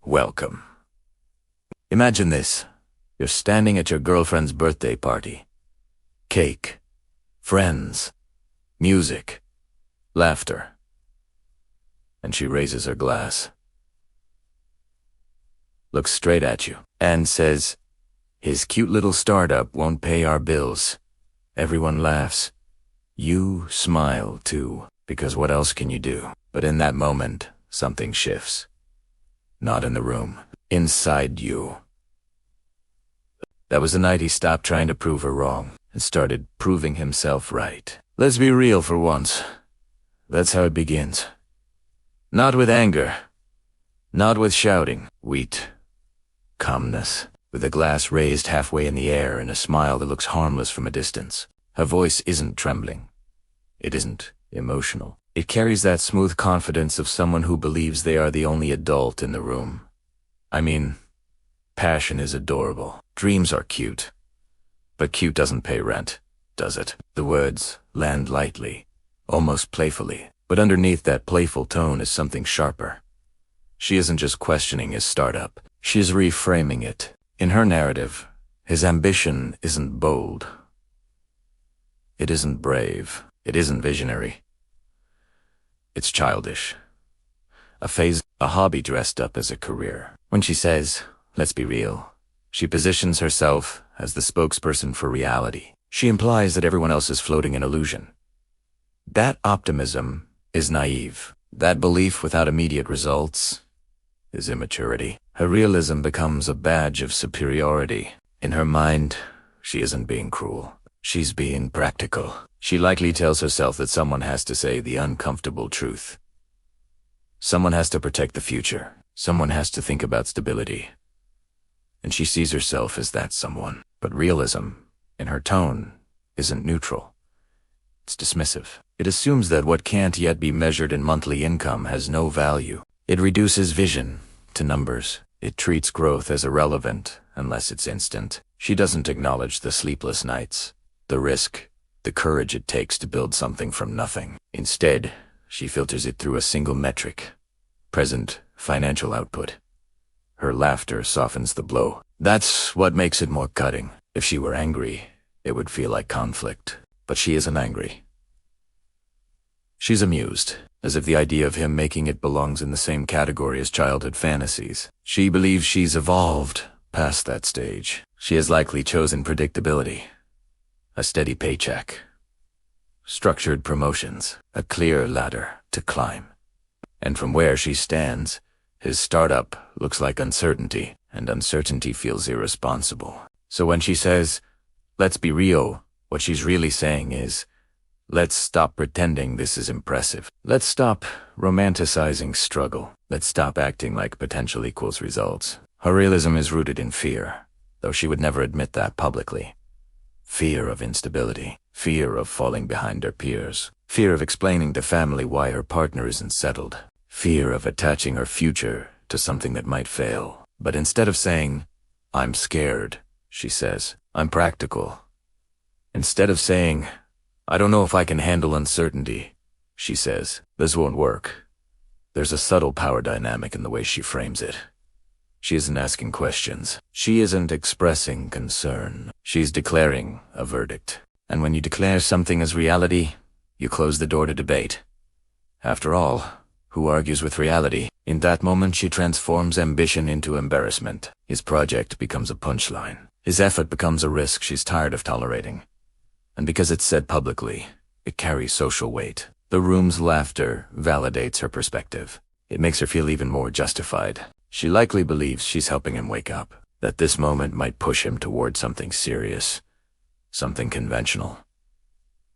welcome. Imagine this. You're standing at your girlfriend's birthday party. Cake, friends, music, laughter. And she raises her glass, looks straight at you, and says, "His cute little startup won't pay our bills." Everyone laughs. You smile too, because what else can you do? But in that moment, something shifts. Not in the room, inside you. That was the night he stopped trying to prove her wrong and started proving himself right. Let's be real for once. That's how it begins. Not with anger, not with shouting, wheat, calmness, with a glass raised halfway in the air and a smile that looks harmless from a distance. Her voice isn't trembling. It isn't emotional. It carries that smooth confidence of someone who believes they are the only adult in the room. I mean, passion is adorable. Dreams are cute. But cute doesn't pay rent, does it? The words land lightly, almost playfully. But underneath that playful tone is something sharper. She isn't just questioning his startup. She's reframing it. In her narrative, his ambition isn't bold. It isn't brave. It isn't visionary. It's childish. A phase, a hobby dressed up as a career. When she says, "Let's be real," she positions herself as the spokesperson for reality. She implies that everyone else is floating in illusion. That optimism is naive. That belief without immediate results is immaturity. Her realism becomes a badge of superiority. In her mind, she isn't being cruel. She's being practical. She likely tells herself that someone has to say the uncomfortable truth. Someone has to protect the future. Someone has to think about stability. And she sees herself as that someone. But realism, in her tone, isn't neutral. It's dismissive. It assumes that what can't yet be measured in monthly income has no value. It reduces vision to numbers. It treats growth as irrelevant unless it's instant. She doesn't acknowledge the sleepless nights, the risk, the courage it takes to build something from nothing. Instead, she filters it through a single metric: present financial output. Her laughter softens the blow. That's what makes it more cutting. If she were angry, it would feel like conflict. But she isn't angry. She's amused, as if the idea of him making it belongs in the same category as childhood fantasies. She believes she's evolved past that stage. She has likely chosen predictability, a steady paycheck, structured promotions, a clear ladder to climb. And from where she stands, his startup looks like uncertainty, and uncertainty feels irresponsible. So when she says, "Let's be real," what she's really saying is, let's stop pretending this is impressive. Let's stop romanticizing struggle. Let's stop acting like potential equals results. Her realism is rooted in fear, though she would never admit that publicly. Fear of instability, fear of falling behind her peers, fear of explaining to family why her partner isn't settled, fear of attaching her future to something that might fail. But instead of saying, "I'm scared," she says, "I'm practical." Instead of saying, "I don't know if I can handle uncertainty," she says, "This won't work." There's a subtle power dynamic in the way she frames it. She isn't asking questions. She isn't expressing concern. She's declaring a verdict. And when you declare something as reality, you close the door to debate. After all, who argues with reality? In that moment, she transforms ambition into embarrassment. His project becomes a punchline. His effort becomes a risk she's tired of tolerating. And because it's said publicly, it carries social weight. The room's laughter validates her perspective. It makes her feel even more justified. She likely believes she's helping him wake up, that this moment might push him toward something serious, something conventional,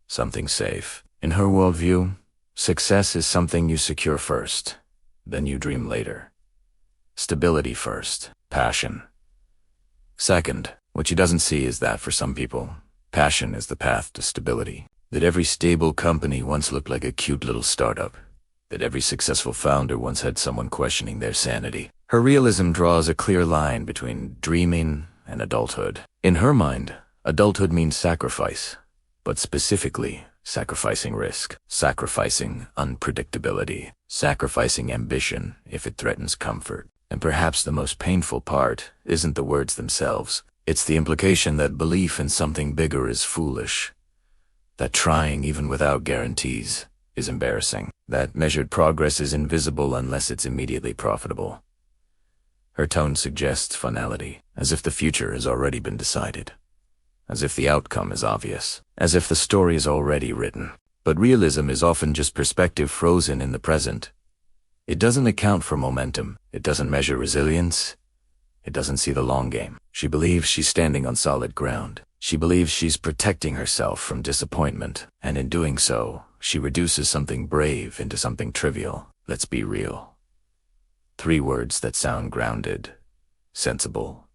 something safe. In her worldview, success is something you secure first, then you dream later. Stability first, passion second. What she doesn't see is that for some people, passion is the path to stability. That every stable company once looked like a cute little startup. That every successful founder once had someone questioning their sanity. Her realism draws a clear line between dreaming and adulthood. In her mind, adulthood means sacrifice, but specifically sacrificing risk, sacrificing unpredictability, sacrificing ambition if it threatens comfort. And perhaps the most painful part isn't the words themselves. It's the implication that belief in something bigger is foolish. That trying, even without guarantees, is embarrassing. That measured progress is invisible unless it's immediately profitable. Her tone suggests finality, as if the future has already been decided. As if the outcome is obvious. As if the story is already written. But realism is often just perspective frozen in the present. It doesn't account for momentum. It doesn't measure resilience. It doesn't see the long game. She believes she's standing on solid ground. She believes she's protecting herself from disappointment, and in doing so, she reduces something brave into something trivial. Let's be real. 3 words that sound grounded, sensible,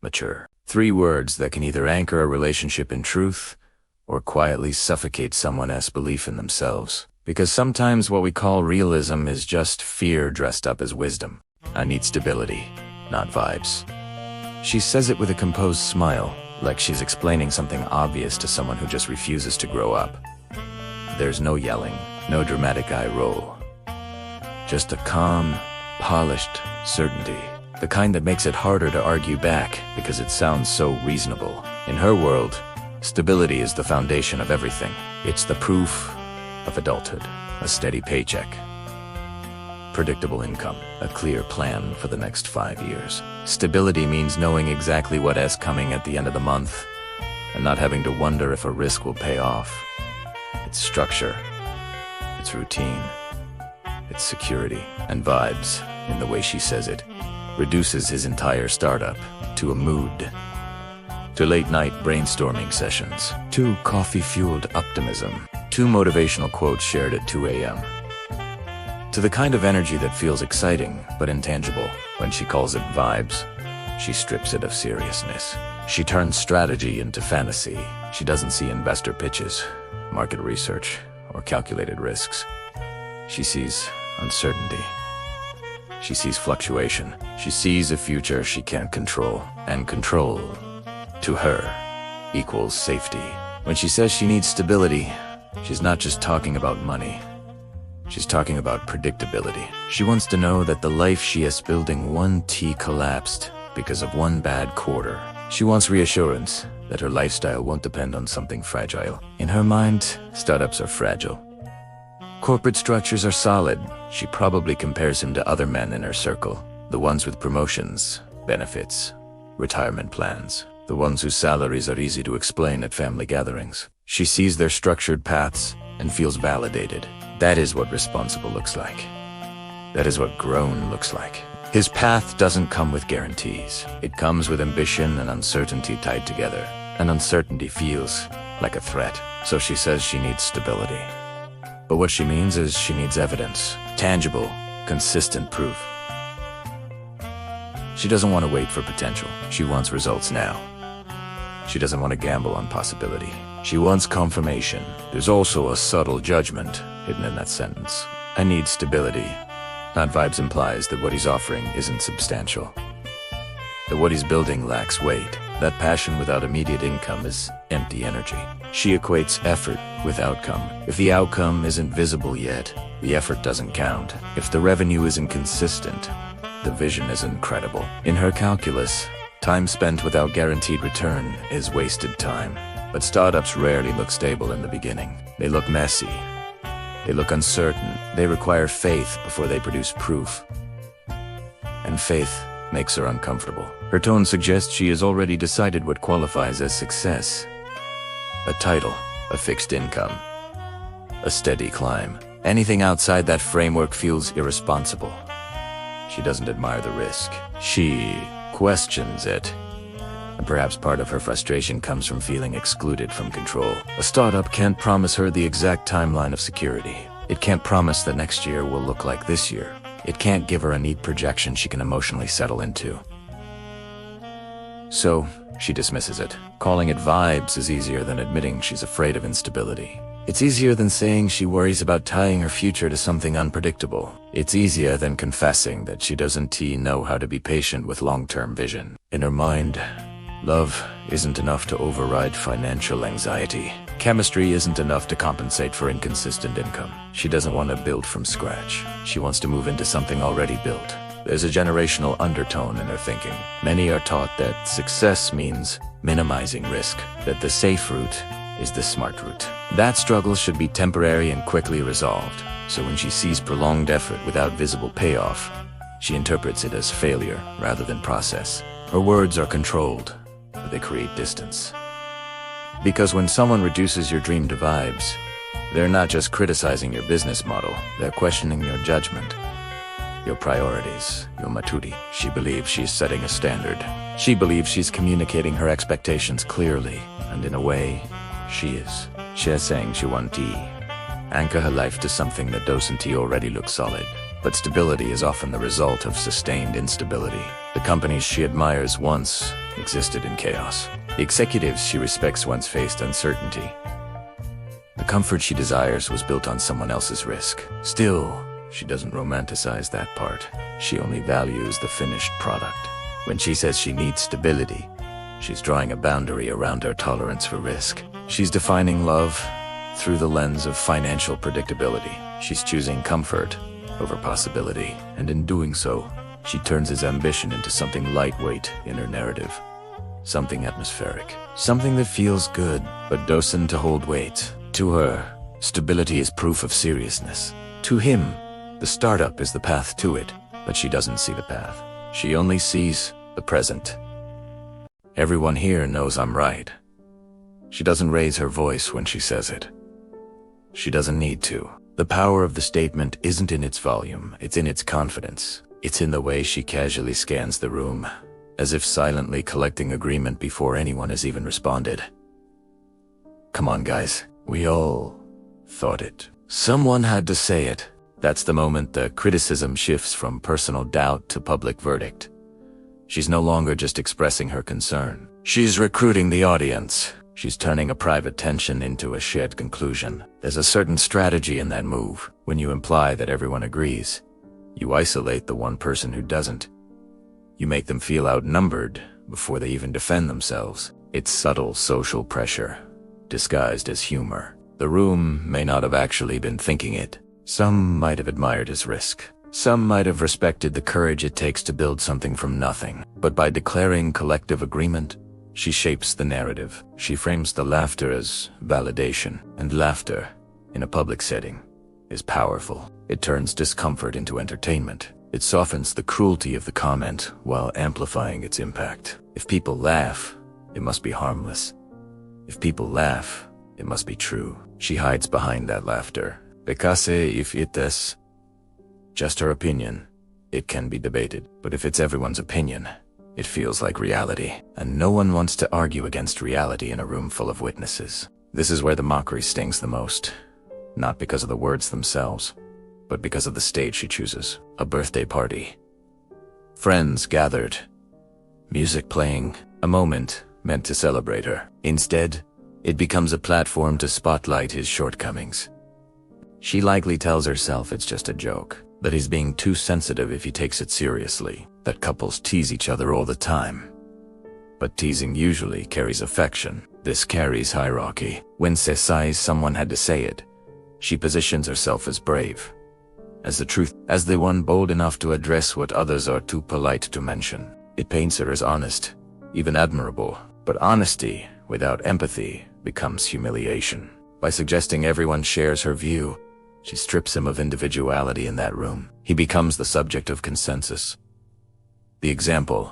mature. 3 words that can either anchor a relationship in truth or quietly suffocate someone else's belief in themselves. Because sometimes what we call realism is just fear dressed up as wisdom. I need stability, not vibes. She says it with a composed smile, like she's explaining something obvious to someone who just refuses to grow up. There's no yelling, no dramatic eye roll. Just a calm, polished certainty. The kind that makes it harder to argue back because it sounds so reasonable. In her world, stability is the foundation of everything. It's the proof of adulthood. A steady paycheck, predictable income, a clear plan for the next 5 years. Stability means knowing exactly what is coming at the end of the month and not having to wonder if a risk will pay off. It's structure, it's routine, it's security, and vibes, in the way she says it, reduces his entire startup to a mood, to late-night brainstorming sessions, to coffee-fueled optimism, to motivational quotes shared at 2 a.m., to the kind of energy that feels exciting but intangible. When she calls it vibes, she strips it of seriousness. She turns strategy into fantasy. She doesn't see investor pitches, market research, or calculated risks. She sees uncertainty. She sees fluctuation. She sees a future she can't control. And control, to her, equals safety. When she says she needs stability, she's not just talking about money. She's talking about predictability. She wants to know that the life she is building one T collapsed because of one bad quarter. She wants reassurance that her lifestyle won't depend on something fragile. In her mind, startups are fragile. Corporate structures are solid. She probably compares him to other men in her circle. The ones with promotions, benefits, retirement plans. The ones whose salaries are easy to explain at family gatherings. She sees their structured paths and feels validated. That is what responsible looks like. That is what grown looks like. His path doesn't come with guarantees. It comes with ambition and uncertainty tied together. And uncertainty feels like a threat. So she says she needs stability. But what she means is she needs evidence. Tangible, consistent proof. She doesn't want to wait for potential. She wants results now. She doesn't want to gamble on possibility. She wants confirmation. There's also a subtle judgment hidden in that sentence. I need stability. Not vibes implies that what he's offering isn't substantial. That what he's building lacks weight. That passion without immediate income is empty energy. She equates effort with outcome. If the outcome isn't visible yet, the effort doesn't count. If the revenue isn't consistent, the vision isn't credible. In her calculus, time spent without guaranteed return is wasted time. But startups rarely look stable in the beginning. They look messy. They look uncertain. They require faith before they produce proof. And faith makes her uncomfortable. Her tone suggests she has already decided what qualifies as success. A title, a fixed income, a steady climb. Anything outside that framework feels irresponsible. She doesn't admire the risk. She questions it. And perhaps part of her frustration comes from feeling excluded from control. A startup can't promise her the exact timeline of security. It can't promise that next year will look like this year. It can't give her a neat projection she can emotionally settle into. So, she dismisses it. Calling it vibes is easier than admitting she's afraid of instability. It's easier than saying she worries about tying her future to something unpredictable. It's easier than confessing that she doesn't know how to be patient with long-term vision. In her mind, love isn't enough to override financial anxiety. Chemistry isn't enough to compensate for inconsistent income. She doesn't want to build from scratch. She wants to move into something already built. There's a generational undertone in her thinking. Many are taught that success means minimizing risk, that the safe route is the smart route. That struggle should be temporary and quickly resolved. So when she sees prolonged effort without visible payoff, she interprets it as failure rather than process. Her words are controlled, but they create distance. Because when someone reduces your dream to vibes, they're not just criticizing your business model, they're questioning your judgment, your priorities, your maturi. She believes she's setting a standard. She believes she's communicating her expectations clearly, and in a way, she is. She is saying she wants to anchor her life to something that doesn't already look solid. But stability is often the result of sustained instability. The companies she admires once existed in chaos. The executives she respects once faced uncertainty. The comfort she desires was built on someone else's risk. Still, she doesn't romanticize that part. She only values the finished product. When she says she needs stability, she's drawing a boundary around her tolerance for risk. She's defining love through the lens of financial predictability. She's choosing comfort over possibility, and in doing so, she turns his ambition into something lightweight in her narrative. Something atmospheric. Something that feels good, but doesn't to hold weight. To her, stability is proof of seriousness. To him, the startup is the path to it, but she doesn't see the path. She only sees the present. Everyone here knows I'm right. She doesn't raise her voice when she says it. She doesn't need to. The power of the statement isn't in its volume, it's in its confidence. It's in the way she casually scans the room, as if silently collecting agreement before anyone has even responded. Come on, guys. We all thought it. Someone had to say it. That's the moment the criticism shifts from personal doubt to public verdict. She's no longer just expressing her concern. She's recruiting the audience. She's turning a private tension into a shared conclusion. There's a certain strategy in that move. When you imply that everyone agrees, you isolate the one person who doesn't. You make them feel outnumbered before they even defend themselves. It's subtle social pressure, disguised as humor. The room may not have actually been thinking it. Some might have admired his risk. Some might have respected the courage it takes to build something from nothing. But by declaring collective agreement, she shapes the narrative. She frames the laughter as validation. And laughter, in a public setting, is powerful. It turns discomfort into entertainment. It softens the cruelty of the comment while amplifying its impact. If people laugh, it must be harmless. If people laugh, it must be true. She hides behind that laughter. Because if it is just her opinion, it can be debated. But if it's everyone's opinion, it feels like reality. And no one wants to argue against reality in a room full of witnesses. This is where the mockery stings the most. Not because of the words themselves, but because of the stage she chooses. A birthday party. Friends gathered. Music playing. A moment meant to celebrate her. Instead, it becomes a platform to spotlight his shortcomings. She likely tells herself it's just a joke, that he's being too sensitive if he takes it seriously, that couples tease each other all the time. But teasing usually carries affection. This carries hierarchy. When she says someone had to say it, she positions herself as brave, as the truth, as the one bold enough to address what others are too polite to mention. It paints her as honest, even admirable. But honesty without empathy becomes humiliation. By suggesting everyone shares her view, she strips him of individuality in that room. He becomes the subject of consensus. The example,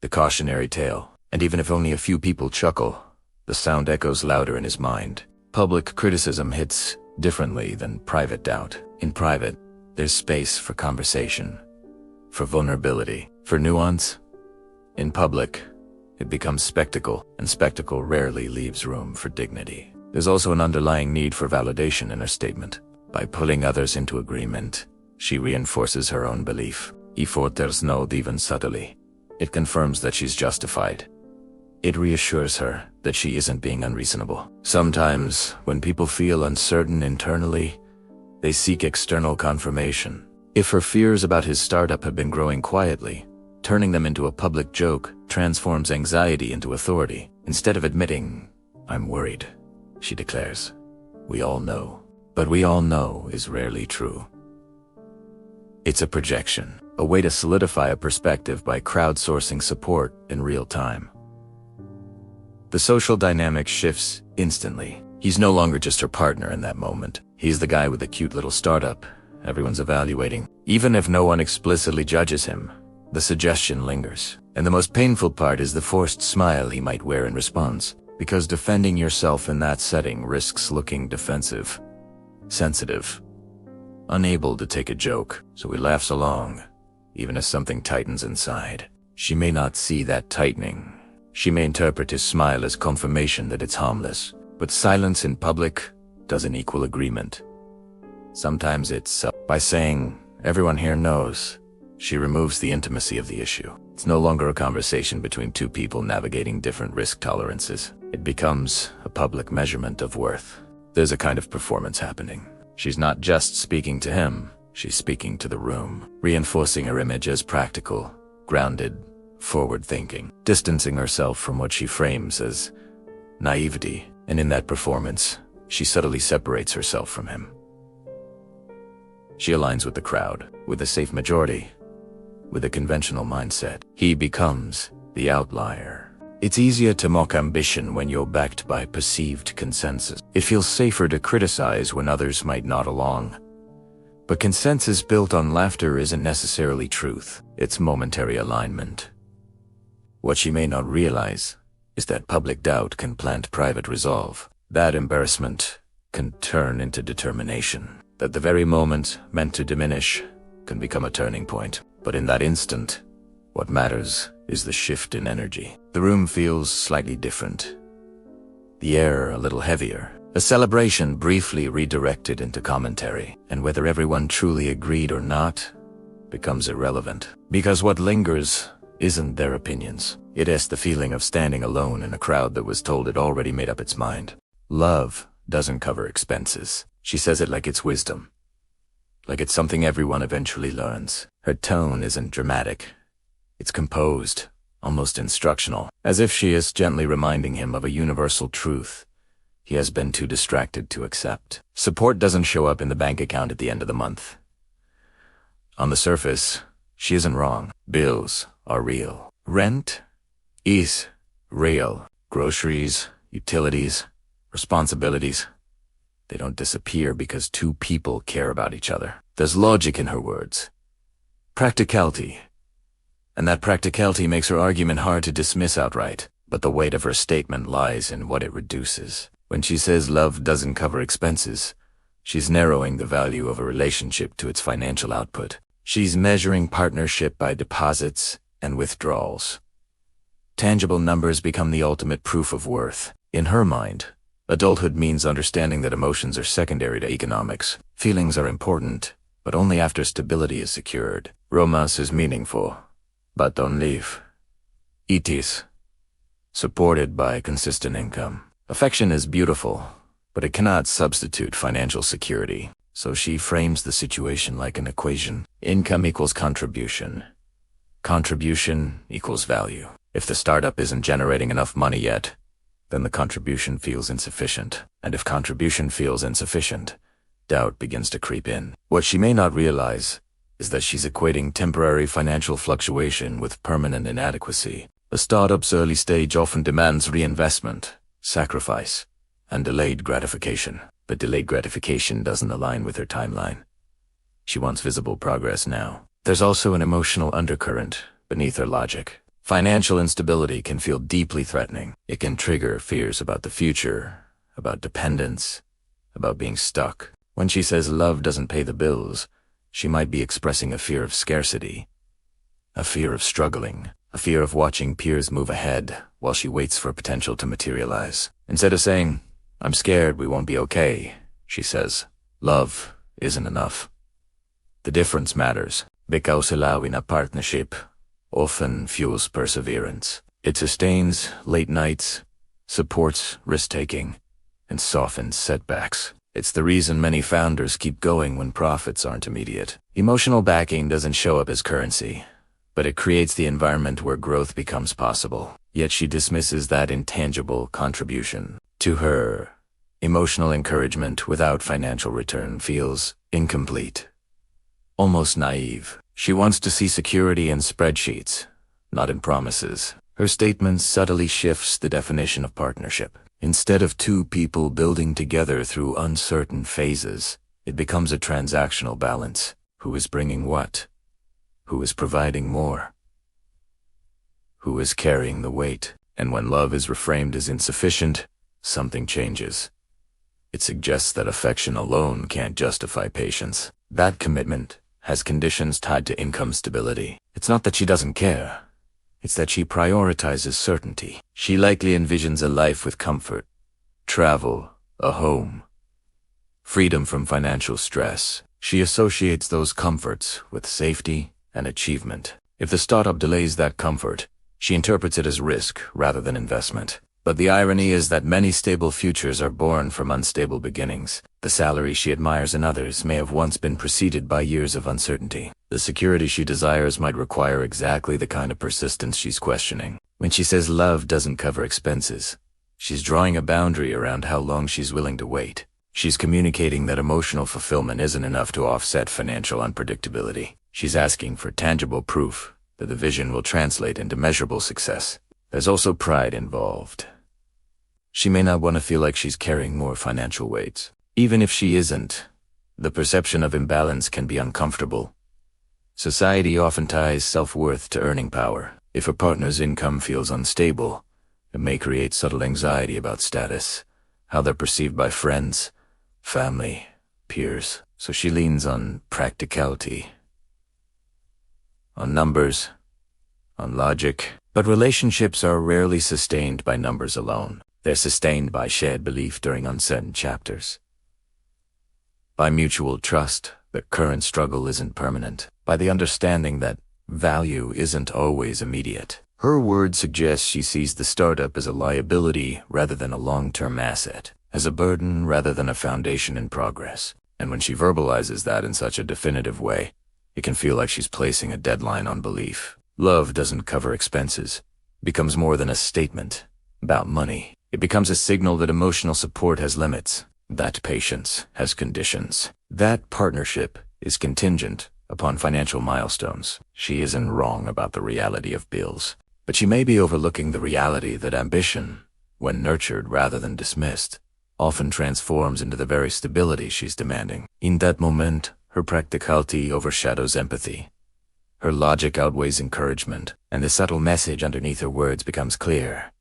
the cautionary tale. And even if only a few people chuckle, the sound echoes louder in his mind. Public criticism hits differently than private doubt. In private, there's space for conversation, for vulnerability, for nuance. In public, it becomes spectacle, and spectacle rarely leaves room for dignity. There's also an underlying need for validation in her statement. By pulling others into agreement, she reinforces her own belief. There's no even subtly. It confirms that she's justified. It reassures her that she isn't being unreasonable. Sometimes, when people feel uncertain internally, they seek external confirmation. If her fears about his startup have been growing quietly, turning them into a public joke transforms anxiety into authority. Instead of admitting, "I'm worried," she declares, "We all know." But we all know is rarely true. It's a projection. a way to solidify a perspective by crowdsourcing support in real time. The social dynamic shifts instantly. He's no longer just her partner in that moment. He's the guy with the cute little startup everyone's evaluating. Even if no one explicitly judges him, the suggestion lingers. And the most painful part is the forced smile he might wear in response, because defending yourself in that setting risks looking defensive, sensitive, unable to take a joke, so he laughs along, even as something tightens inside. She may not see that tightening. She may interpret his smile as confirmation that it's harmless, but silence in public doesn't equal agreement. Sometimes it's by saying, "Everyone here knows," she removes the intimacy of the issue. It's no longer a conversation between two people navigating different risk tolerances. It becomes a public measurement of worth. There's a kind of performance happening. She's not just speaking to him, she's speaking to the room, reinforcing her image as practical, grounded, forward-thinking, distancing herself from what she frames as naivety, and in that performance, she subtly separates herself from him. She aligns with the crowd, with a safe majority, with a conventional mindset. He becomes the outlier. It's easier to mock ambition when you're backed by perceived consensus. It feels safer to criticize when others might nod along. But consensus built on laughter isn't necessarily truth. It's momentary alignment. What she may not realize is that public doubt can plant private resolve. That embarrassment can turn into determination. That the very moment meant to diminish can become a turning point. But in that instant, what matters is the shift in energy. The room feels slightly different. The air a little heavier. A celebration briefly redirected into commentary, and whether everyone truly agreed or not becomes irrelevant. Because what lingers isn't their opinions. It is the feeling of standing alone in a crowd that was told it already made up its mind. Love doesn't cover expenses. She says it like it's wisdom. Like it's something everyone eventually learns. Her tone isn't dramatic. It's composed, almost instructional, as if she is gently reminding him of a universal truth he has been too distracted to accept. Support doesn't show up in the bank account at the end of the month. On the surface, she isn't wrong. Bills are real. Rent is real. Groceries, utilities, responsibilities. They don't disappear because two people care about each other. There's logic in her words. Practicality. And that practicality makes her argument hard to dismiss outright. But the weight of her statement lies in what it reduces. When she says love doesn't cover expenses, she's narrowing the value of a relationship to its financial output. She's measuring partnership by deposits and withdrawals. Tangible numbers become the ultimate proof of worth. In her mind, adulthood means understanding that emotions are secondary to economics. Feelings are important, but only after stability is secured. Romance is meaningful, but don't leave. It is supported by consistent income. Affection is beautiful, but it cannot substitute financial security. So she frames the situation like an equation. Income equals contribution. Contribution equals value. If the startup isn't generating enough money yet, then the contribution feels insufficient. And if contribution feels insufficient, doubt begins to creep in. What she may not realize is that she's equating temporary financial fluctuation with permanent inadequacy. A startup's early stage often demands reinvestment, sacrifice, and delayed gratification. But delayed gratification doesn't align with her timeline. She wants visible progress now. There's also an emotional undercurrent beneath her logic. Financial instability can feel deeply threatening. It can trigger fears about the future, about dependence, about being stuck. When she says love doesn't pay the bills, she might be expressing a fear of scarcity, a fear of struggling, a fear of watching peers move ahead while she waits for potential to materialize. Instead of saying, "I'm scared we won't be okay," she says, "Love isn't enough." The difference matters, because allowing a partnership often fuels perseverance. It sustains late nights, supports risk-taking, and softens setbacks. It's the reason many founders keep going when profits aren't immediate. Emotional backing doesn't show up as currency, but it creates the environment where growth becomes possible. Yet she dismisses that intangible contribution. To her, emotional encouragement without financial return feels incomplete, almost naive. She wants to see security in spreadsheets, not in promises. Her statement subtly shifts the definition of partnership. Instead of two people building together through uncertain phases, it becomes a transactional balance. Who is bringing what? Who is providing more? Who is carrying the weight? And when love is reframed as insufficient, something changes. It suggests that affection alone can't justify patience. That commitment has conditions tied to income stability. It's not that she doesn't care. It's that she prioritizes certainty. She likely envisions a life with comfort, travel, a home, freedom from financial stress. She associates those comforts with safety and achievement. If the startup delays that comfort, she interprets it as risk rather than investment. But the irony is that many stable futures are born from unstable beginnings. The salary she admires in others may have once been preceded by years of uncertainty. The security she desires might require exactly the kind of persistence she's questioning. When she says love doesn't cover expenses, she's drawing a boundary around how long she's willing to wait. She's communicating that emotional fulfillment isn't enough to offset financial unpredictability. She's asking for tangible proof that the vision will translate into measurable success. There's also pride involved. She may not want to feel like she's carrying more financial weights. Even if she isn't, the perception of imbalance can be uncomfortable. Society often ties self-worth to earning power. If a partner's income feels unstable, it may create subtle anxiety about status, how they're perceived by friends, family, peers. So she leans on practicality, on numbers, on logic. But relationships are rarely sustained by numbers alone. They're sustained by shared belief during uncertain chapters, by mutual trust that current struggle isn't permanent, by the understanding that value isn't always immediate. Her words suggest she sees the startup as a liability rather than a long-term asset, as a burden rather than a foundation in progress. And when she verbalizes that in such a definitive way, it can feel like she's placing a deadline on belief. Love doesn't cover expenses. It becomes more than a statement about money. It becomes a signal that emotional support has limits, that patience has conditions, that partnership is contingent upon financial milestones. She isn't wrong about the reality of bills, but she may be overlooking the reality that ambition, when nurtured rather than dismissed, often transforms into the very stability she's demanding. In that moment, her practicality overshadows empathy. Her logic outweighs encouragement, and the subtle message underneath her words becomes clear.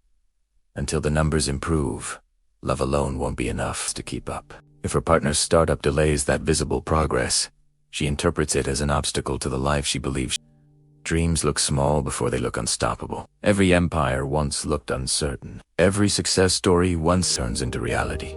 Until the numbers improve, love alone won't be enough to keep up. If her partner's startup delays that visible progress, she interprets it as an obstacle to the life she believes. Dreams look small before they look unstoppable. Every empire once looked uncertain. Every success story once turns into reality.